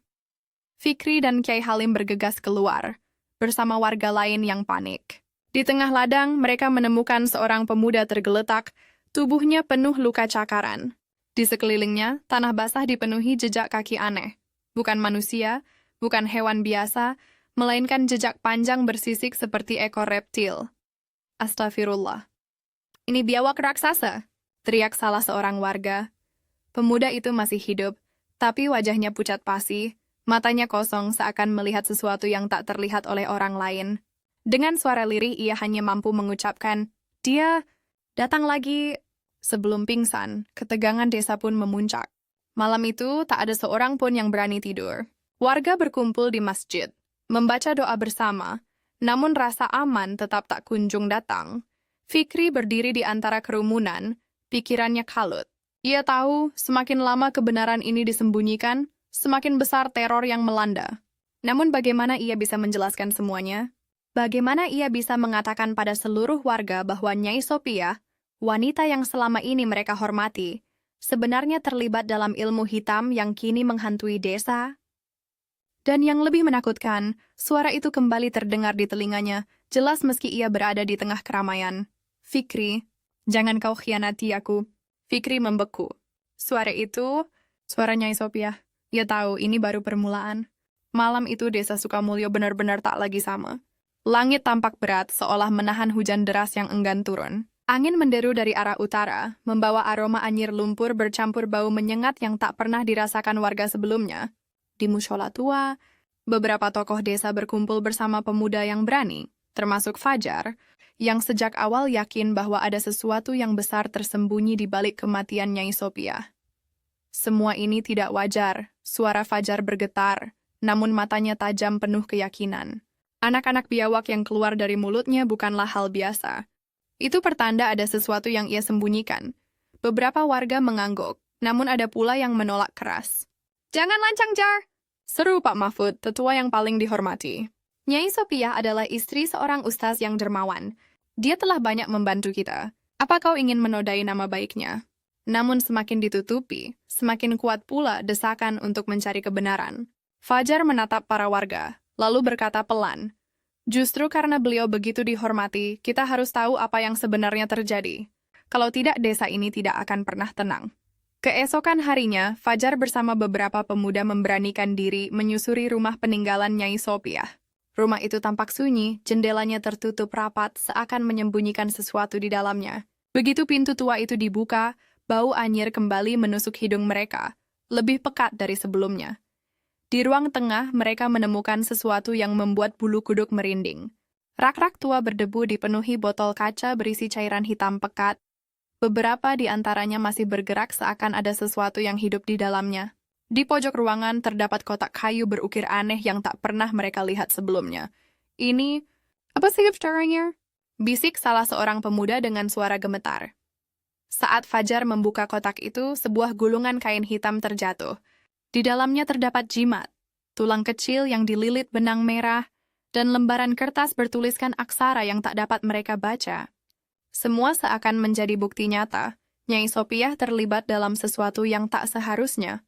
Fikri dan Kiai Halim bergegas keluar, bersama warga lain yang panik. Di tengah ladang, mereka menemukan seorang pemuda tergeletak, tubuhnya penuh luka cakaran. Di sekelilingnya, tanah basah dipenuhi jejak kaki aneh. Bukan manusia, bukan hewan biasa, melainkan jejak panjang bersisik seperti ekor reptil. "Astagfirullah. Ini biawak raksasa," teriak salah seorang warga. Pemuda itu masih hidup, tapi wajahnya pucat pasi, matanya kosong seakan melihat sesuatu yang tak terlihat oleh orang lain. Dengan suara lirih ia hanya mampu mengucapkan, "Dia datang lagi." Sebelum pingsan, ketegangan desa pun memuncak. Malam itu tak ada seorang pun yang berani tidur. Warga berkumpul di masjid, membaca doa bersama, namun rasa aman tetap tak kunjung datang. Fikri berdiri di antara kerumunan, pikirannya kalut. Ia tahu semakin lama kebenaran ini disembunyikan, semakin besar teror yang melanda. Namun bagaimana ia bisa menjelaskan semuanya? Bagaimana ia bisa mengatakan pada seluruh warga bahwa Nyai Sopiah, wanita yang selama ini mereka hormati, sebenarnya terlibat dalam ilmu hitam yang kini menghantui desa? Dan yang lebih menakutkan, suara itu kembali terdengar di telinganya, jelas meski ia berada di tengah keramaian. Fikri, jangan kau khianati aku. Fikri membeku. Suara itu, suara Nyai Sophia. Ia tahu ini baru permulaan. Malam itu desa Sukamulyo benar-benar tak lagi sama. Langit tampak berat seolah menahan hujan deras yang enggan turun. Angin menderu dari arah utara, membawa aroma anyir lumpur bercampur bau menyengat yang tak pernah dirasakan warga sebelumnya. Di mushola tua, beberapa tokoh desa berkumpul bersama pemuda yang berani, termasuk Fajar, yang sejak awal yakin bahwa ada sesuatu yang besar tersembunyi di balik kematian Nyai Sophia. Semua ini tidak wajar, suara Fajar bergetar, namun matanya tajam penuh keyakinan. Anak-anak biawak yang keluar dari mulutnya bukanlah hal biasa. Itu pertanda ada sesuatu yang ia sembunyikan. Beberapa warga mengangguk, namun ada pula yang menolak keras. Jangan lancang, Jar! Seru Pak Mahfud, tetua yang paling dihormati. Nyai Sophia adalah istri seorang ustaz yang dermawan. Dia telah banyak membantu kita. Apa kau ingin menodai nama baiknya? Namun semakin ditutupi, semakin kuat pula desakan untuk mencari kebenaran. Fajar menatap para warga, lalu berkata pelan, "Justru karena beliau begitu dihormati, kita harus tahu apa yang sebenarnya terjadi. Kalau tidak, desa ini tidak akan pernah tenang." Keesokan harinya, Fajar bersama beberapa pemuda memberanikan diri menyusuri rumah peninggalan Nyai Sophia. Rumah itu tampak sunyi, jendelanya tertutup rapat seakan menyembunyikan sesuatu di dalamnya. Begitu pintu tua itu dibuka, bau anyir kembali menusuk hidung mereka, lebih pekat dari sebelumnya. Di ruang tengah, mereka menemukan sesuatu yang membuat bulu kuduk merinding. Rak-rak tua berdebu dipenuhi botol kaca berisi cairan hitam pekat. Beberapa di antaranya masih bergerak seakan ada sesuatu yang hidup di dalamnya. Di pojok ruangan terdapat kotak kayu berukir aneh yang tak pernah mereka lihat sebelumnya. Ini, apa sih caranya? Bisik salah seorang pemuda dengan suara gemetar. Saat Fajar membuka kotak itu, sebuah gulungan kain hitam terjatuh. Di dalamnya terdapat jimat, tulang kecil yang dililit benang merah, dan lembaran kertas bertuliskan aksara yang tak dapat mereka baca. Semua seakan menjadi bukti nyata, Nyai Sophia terlibat dalam sesuatu yang tak seharusnya.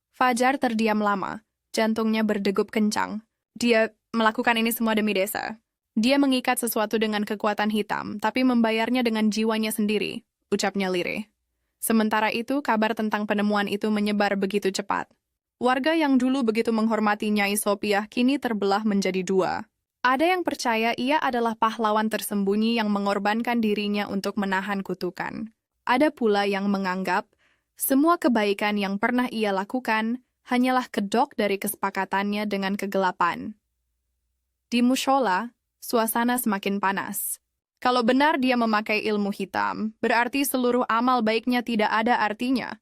Fajar terdiam lama, jantungnya berdegup kencang. Dia melakukan ini semua demi desa. Dia mengikat sesuatu dengan kekuatan hitam, tapi membayarnya dengan jiwanya sendiri, ucapnya lirih. Sementara itu, kabar tentang penemuan itu menyebar begitu cepat. Warga yang dulu begitu menghormati Nyai Sophia kini terbelah menjadi dua. Ada yang percaya ia adalah pahlawan tersembunyi yang mengorbankan dirinya untuk menahan kutukan. Ada pula yang menganggap semua kebaikan yang pernah ia lakukan hanyalah kedok dari kesepakatannya dengan kegelapan. Di mushola, suasana semakin panas. Kalau benar dia memakai ilmu hitam, berarti seluruh amal baiknya tidak ada artinya.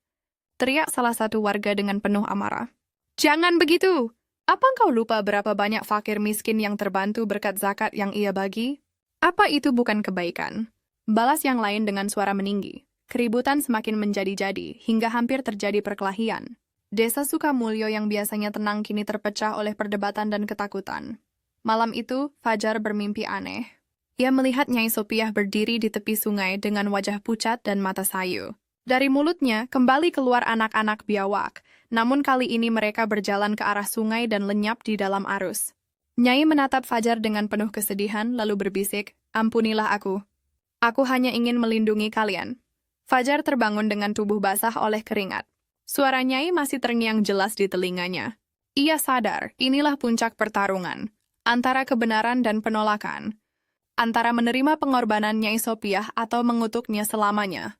Teriak salah satu warga dengan penuh amarah. Jangan begitu! Apa engkau lupa berapa banyak fakir miskin yang terbantu berkat zakat yang ia bagi? Apa itu bukan kebaikan? Balas yang lain dengan suara meninggi. Keributan semakin menjadi-jadi, hingga hampir terjadi perkelahian. Desa Sukamulyo yang biasanya tenang kini terpecah oleh perdebatan dan ketakutan. Malam itu, Fajar bermimpi aneh. Ia melihat Nyai Sophia berdiri di tepi sungai dengan wajah pucat dan mata sayu. Dari mulutnya kembali keluar anak-anak biawak, namun kali ini mereka berjalan ke arah sungai dan lenyap di dalam arus. Nyai menatap Fajar dengan penuh kesedihan lalu berbisik, "Ampunilah aku. Aku hanya ingin melindungi kalian." Fajar terbangun dengan tubuh basah oleh keringat. Suara Nyai masih terngiang jelas di telinganya. Ia sadar, inilah puncak pertarungan, antara kebenaran dan penolakan, antara menerima pengorbanan Nyai Sophia atau mengutuknya selamanya.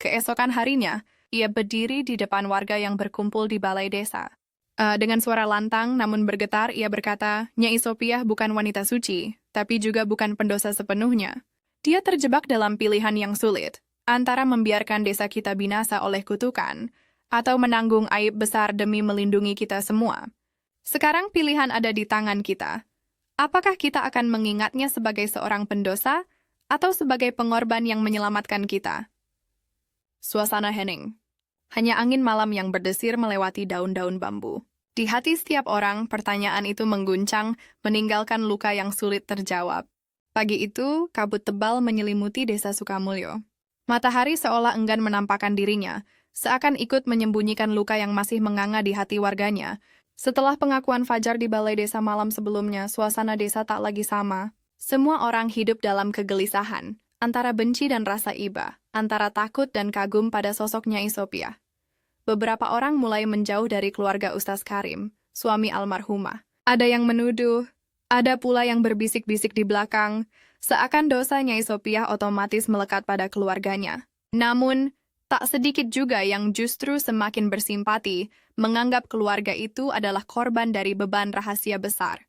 Keesokan harinya, ia berdiri di depan warga yang berkumpul di balai desa. Dengan suara lantang namun bergetar, ia berkata, "Nyai Sophia bukan wanita suci, tapi juga bukan pendosa sepenuhnya. Dia terjebak dalam pilihan yang sulit, antara membiarkan desa kita binasa oleh kutukan, atau menanggung aib besar demi melindungi kita semua. Sekarang pilihan ada di tangan kita. Apakah kita akan mengingatnya sebagai seorang pendosa, atau sebagai pengorban yang menyelamatkan kita?" Suasana hening. Hanya angin malam yang berdesir melewati daun-daun bambu. Di hati setiap orang, pertanyaan itu mengguncang, meninggalkan luka yang sulit terjawab. Pagi itu, kabut tebal menyelimuti desa Sukamulyo. Matahari seolah enggan menampakkan dirinya, seakan ikut menyembunyikan luka yang masih menganga di hati warganya. Setelah pengakuan Fajar di balai desa malam sebelumnya, suasana desa tak lagi sama. Semua orang hidup dalam kegelisahan, antara benci dan rasa iba, antara takut dan kagum pada sosok Nyai Sopiah. Beberapa orang mulai menjauh dari keluarga Ustaz Karim, suami almarhumah. Ada yang menuduh, ada pula yang berbisik-bisik di belakang, seakan dosa Nyai Sopiah otomatis melekat pada keluarganya. Namun, tak sedikit juga yang justru semakin bersimpati, menganggap keluarga itu adalah korban dari beban rahasia besar.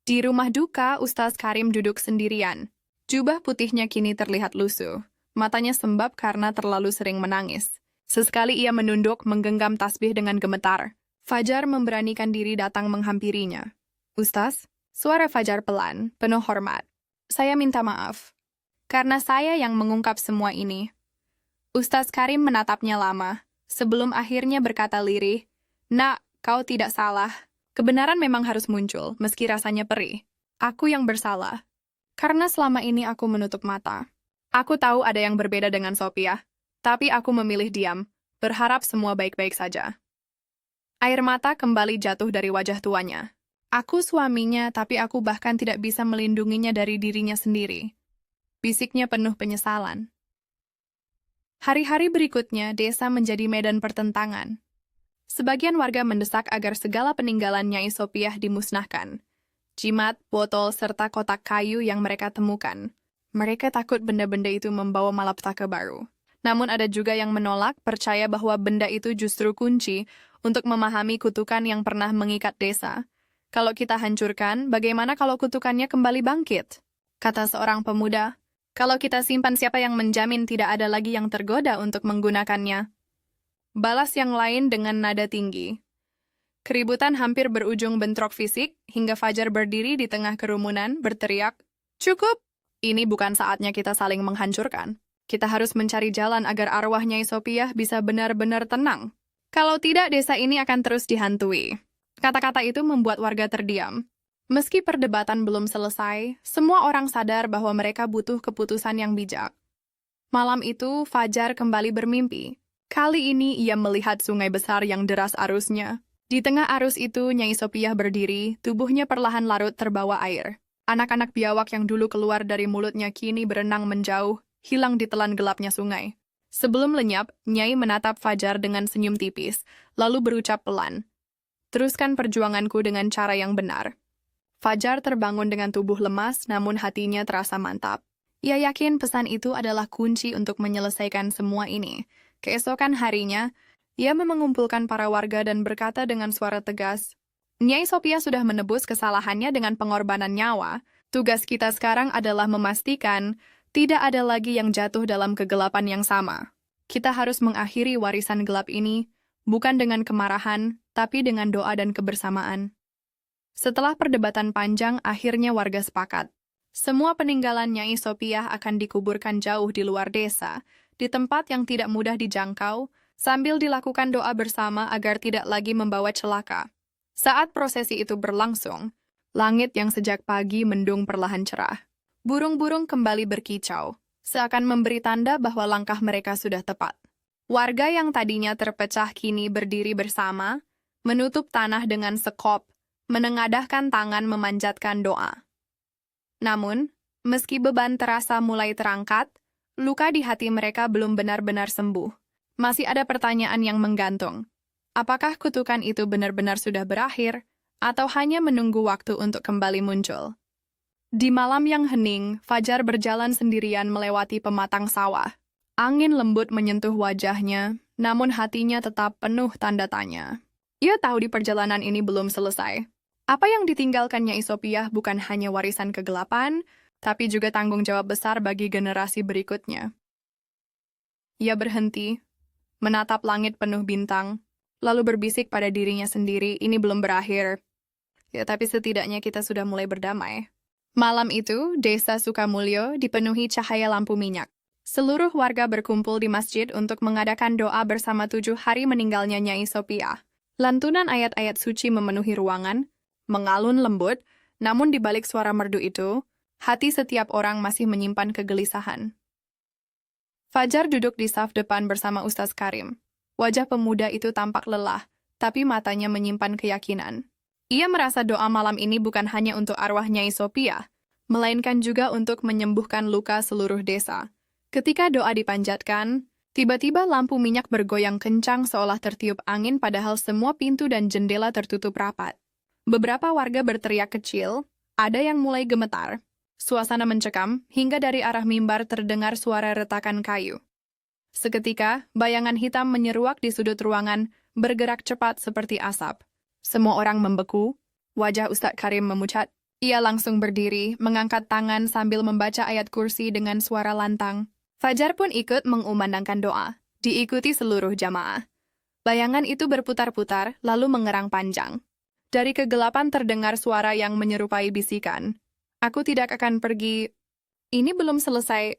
Di rumah duka, Ustaz Karim duduk sendirian. Jubah putihnya kini terlihat lusuh. Matanya sembab karena terlalu sering menangis. Sesekali ia menunduk, menggenggam tasbih dengan gemetar. Fajar memberanikan diri datang menghampirinya. "Ustaz," suara Fajar pelan, penuh hormat. "Saya minta maaf. Karena saya yang mengungkap semua ini." Ustaz Karim menatapnya lama, sebelum akhirnya berkata lirih, "Nak, kau tidak salah. Kebenaran memang harus muncul, meski rasanya perih. Aku yang bersalah. Karena selama ini aku menutup mata. Aku tahu ada yang berbeda dengan Sopiah, tapi aku memilih diam, berharap semua baik-baik saja." Air mata kembali jatuh dari wajah tuanya. "Aku suaminya, tapi aku bahkan tidak bisa melindunginya dari dirinya sendiri." Bisiknya penuh penyesalan. Hari-hari berikutnya, desa menjadi medan pertentangan. Sebagian warga mendesak agar segala peninggalan Nyai Sopiah dimusnahkan. Jimat, botol, serta kotak kayu yang mereka temukan. Mereka takut benda-benda itu membawa malapetaka baru. Namun ada juga yang menolak, percaya bahwa benda itu justru kunci untuk memahami kutukan yang pernah mengikat desa. "Kalau kita hancurkan, bagaimana kalau kutukannya kembali bangkit?" kata seorang pemuda. "Kalau kita simpan, siapa yang menjamin tidak ada lagi yang tergoda untuk menggunakannya?" Balas yang lain dengan nada tinggi. Keributan hampir berujung bentrok fisik, hingga Fajar berdiri di tengah kerumunan, berteriak, "Cukup! Ini bukan saatnya kita saling menghancurkan. Kita harus mencari jalan agar arwah Nyai Sopiah bisa benar-benar tenang. Kalau tidak, desa ini akan terus dihantui." Kata-kata itu membuat warga terdiam. Meski perdebatan belum selesai, semua orang sadar bahwa mereka butuh keputusan yang bijak. Malam itu, Fajar kembali bermimpi. Kali ini ia melihat sungai besar yang deras arusnya. Di tengah arus itu, Nyai Sopiah berdiri, tubuhnya perlahan larut terbawa air. Anak-anak biawak yang dulu keluar dari mulutnya kini berenang menjauh, hilang di telan gelapnya sungai. Sebelum lenyap, Nyai menatap Fajar dengan senyum tipis, lalu berucap pelan, "Teruskan perjuanganku dengan cara yang benar." Fajar terbangun dengan tubuh lemas, namun hatinya terasa mantap. Ia yakin pesan itu adalah kunci untuk menyelesaikan semua ini. Keesokan harinya, ia mengumpulkan para warga dan berkata dengan suara tegas, "Nyai Sopiah sudah menebus kesalahannya dengan pengorbanan nyawa. Tugas kita sekarang adalah memastikan tidak ada lagi yang jatuh dalam kegelapan yang sama. Kita harus mengakhiri warisan gelap ini, bukan dengan kemarahan, tapi dengan doa dan kebersamaan." Setelah perdebatan panjang, akhirnya warga sepakat. Semua peninggalan Nyai Sopiah akan dikuburkan jauh di luar desa, di tempat yang tidak mudah dijangkau, sambil dilakukan doa bersama agar tidak lagi membawa celaka. Saat prosesi itu berlangsung, langit yang sejak pagi mendung perlahan cerah. Burung-burung kembali berkicau, seakan memberi tanda bahwa langkah mereka sudah tepat. Warga yang tadinya terpecah kini berdiri bersama, menutup tanah dengan sekop, menengadahkan tangan memanjatkan doa. Namun, meski beban terasa mulai terangkat, luka di hati mereka belum benar-benar sembuh. Masih ada pertanyaan yang menggantung. Apakah kutukan itu benar-benar sudah berakhir, atau hanya menunggu waktu untuk kembali muncul? Di malam yang hening, Fajar berjalan sendirian melewati pematang sawah. Angin lembut menyentuh wajahnya, namun hatinya tetap penuh tanda tanya. Ia tahu di perjalanan ini belum selesai. Apa yang ditinggalkan Nyai Sopiah bukan hanya warisan kegelapan, tapi juga tanggung jawab besar bagi generasi berikutnya. Ia berhenti, menatap langit penuh bintang, lalu berbisik pada dirinya sendiri, ini belum berakhir. Ya, tapi setidaknya kita sudah mulai berdamai. Malam itu, desa Sukamulyo dipenuhi cahaya lampu minyak. Seluruh warga berkumpul di masjid untuk mengadakan doa bersama 7 hari meninggalnya Nyai Sopiah. Lantunan ayat-ayat suci memenuhi ruangan, mengalun lembut, namun di balik suara merdu itu, hati setiap orang masih menyimpan kegelisahan. Fajar duduk di saf depan bersama Ustaz Karim. Wajah pemuda itu tampak lelah, tapi matanya menyimpan keyakinan. Ia merasa doa malam ini bukan hanya untuk arwah Nyai Sophia, melainkan juga untuk menyembuhkan luka seluruh desa. Ketika doa dipanjatkan, tiba-tiba lampu minyak bergoyang kencang seolah tertiup angin padahal semua pintu dan jendela tertutup rapat. Beberapa warga berteriak kecil, ada yang mulai gemetar. Suasana mencekam, hingga dari arah mimbar terdengar suara retakan kayu. Seketika, bayangan hitam menyeruak di sudut ruangan, bergerak cepat seperti asap. Semua orang membeku, wajah Ustadz Karim memucat. Ia langsung berdiri, mengangkat tangan sambil membaca ayat kursi dengan suara lantang. Fajar pun ikut mengumandangkan doa, diikuti seluruh jamaah. Bayangan itu berputar-putar, lalu mengerang panjang. Dari kegelapan terdengar suara yang menyerupai bisikan. Aku tidak akan pergi. Ini belum selesai.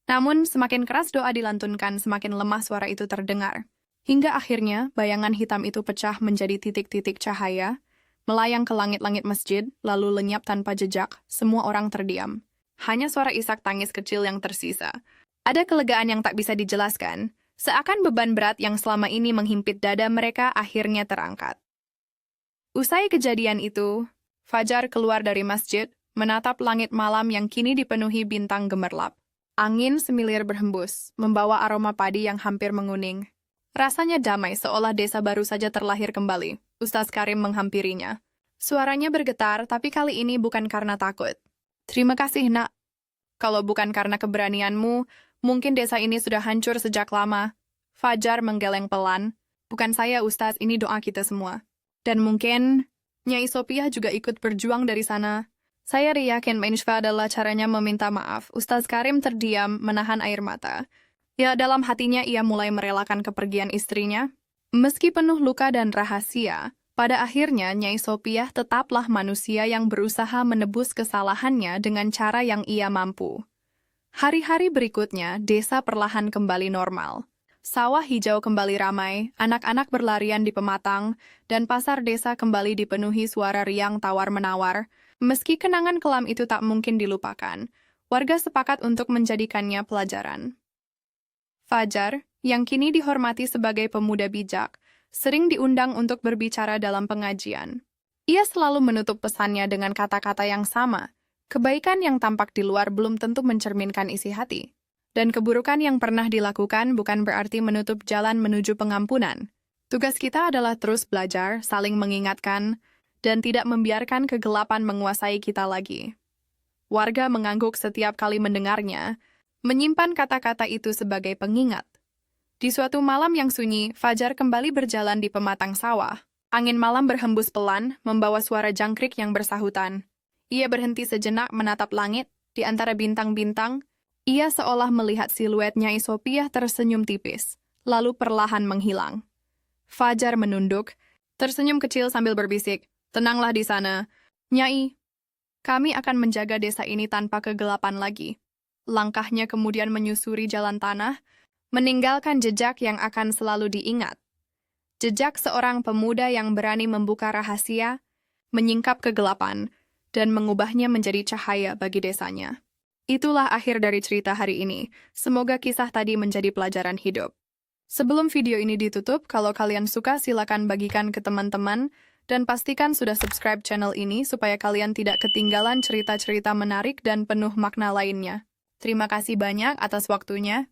Namun, semakin keras doa dilantunkan, semakin lemah suara itu terdengar. Hingga akhirnya, bayangan hitam itu pecah menjadi titik-titik cahaya, melayang ke langit-langit masjid, lalu lenyap tanpa jejak, semua orang terdiam. Hanya suara isak tangis kecil yang tersisa. Ada kelegaan yang tak bisa dijelaskan, seakan beban berat yang selama ini menghimpit dada mereka akhirnya terangkat. Usai kejadian itu, Fajar keluar dari masjid, menatap langit malam yang kini dipenuhi bintang gemerlap. Angin semilir berhembus, membawa aroma padi yang hampir menguning. Rasanya damai seolah desa baru saja terlahir kembali. Ustaz Karim menghampirinya. Suaranya bergetar, tapi kali ini bukan karena takut. Terima kasih, nak. Kalau bukan karena keberanianmu, mungkin desa ini sudah hancur sejak lama. Fajar menggeleng pelan. Bukan saya, Ustaz, ini doa kita semua. Dan mungkin Nyai Sophia juga ikut berjuang dari sana. Saya yakin Mainshfa adalah caranya meminta maaf. Ustaz Karim terdiam, menahan air mata. Ya, dalam hatinya ia mulai merelakan kepergian istrinya. Meski penuh luka dan rahasia, pada akhirnya Nyai Sophia tetaplah manusia yang berusaha menebus kesalahannya dengan cara yang ia mampu. Hari-hari berikutnya, desa perlahan kembali normal. Sawah hijau kembali ramai, anak-anak berlarian di pematang, dan pasar desa kembali dipenuhi suara riang tawar-menawar. Meski kenangan kelam itu tak mungkin dilupakan, warga sepakat untuk menjadikannya pelajaran. Fajar, yang kini dihormati sebagai pemuda bijak, sering diundang untuk berbicara dalam pengajian. Ia selalu menutup pesannya dengan kata-kata yang sama. Kebaikan yang tampak di luar belum tentu mencerminkan isi hati. Dan keburukan yang pernah dilakukan bukan berarti menutup jalan menuju pengampunan. Tugas kita adalah terus belajar, saling mengingatkan, dan tidak membiarkan kegelapan menguasai kita lagi. Warga mengangguk setiap kali mendengarnya, menyimpan kata-kata itu sebagai pengingat. Di suatu malam yang sunyi, Fajar kembali berjalan di pematang sawah. Angin malam berhembus pelan, membawa suara jangkrik yang bersahutan. Ia berhenti sejenak menatap langit, di antara bintang-bintang. Ia seolah melihat siluet Nyai Sophia tersenyum tipis, lalu perlahan menghilang. Fajar menunduk, tersenyum kecil sambil berbisik, "Tenanglah di sana. Nyai, kami akan menjaga desa ini tanpa kegelapan lagi." Langkahnya kemudian menyusuri jalan tanah, meninggalkan jejak yang akan selalu diingat. Jejak seorang pemuda yang berani membuka rahasia, menyingkap kegelapan, dan mengubahnya menjadi cahaya bagi desanya. Itulah akhir dari cerita hari ini. Semoga kisah tadi menjadi pelajaran hidup. Sebelum video ini ditutup, kalau kalian suka silakan bagikan ke teman-teman, dan pastikan sudah subscribe channel ini supaya kalian tidak ketinggalan cerita-cerita menarik dan penuh makna lainnya. Terima kasih banyak atas waktunya.